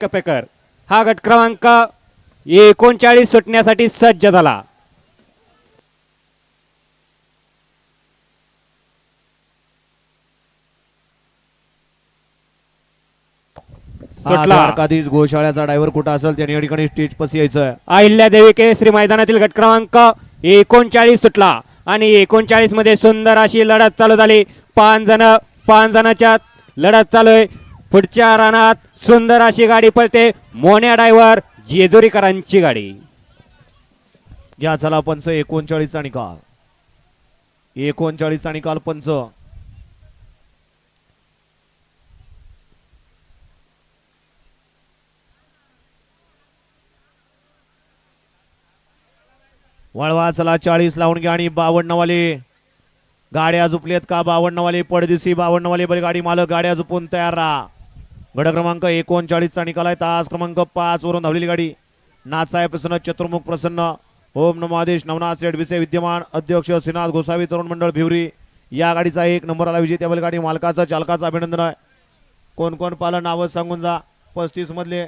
कपेकर हा गट क्रमांक 39 सुटण्यासाठी सज्ज झाला. द्वारकाधीश गोशाळ्याचा ड्रायव्हर कुठं असेल त्याने या ठिकाणी स्टेज पसी यायचं. अहिल्यादेवी केसरी मैदानातील गट क्रमांक 39 सुटला आणि 39 मध्ये सुंदर अशी लढत चालू झाली. पाच जणांच्या लढत चालू आहे. पुढच्या रानात सुंदर अशी गाडी पळते. मोन्या ड्रायव्हर जेजुरीकरांची गाडी. या चला पंच 39 चा निकाल. 39 चा निकाल पंच. वळवा चला 40 लावून घ्या आणि 52 वाले गाड्या झुपलेत का? 52 वाले पडदिसी 52 वाले बैलगाडी मालक गाड्या झुपून तयार राहा. गट क्रमांक 39 चा निकाल आहे. तास क्रमांक 5 वरून धावलेली गाडी नाथसाहेब प्रसन्न चतुर्मुख प्रसन्न ओम नमो आदेश नवनाथ सेठ विषय विद्यमान अध्यक्ष श्रीनाथ गोसावी तरुण मंडळ भिवरी या गाडीचा 1 नंबरला विजेत्या बैलगाडी मालकाचा चालकाचा अभिनंदन आहे. कोण कोण पालन नाव सांगून जा. 35 मधले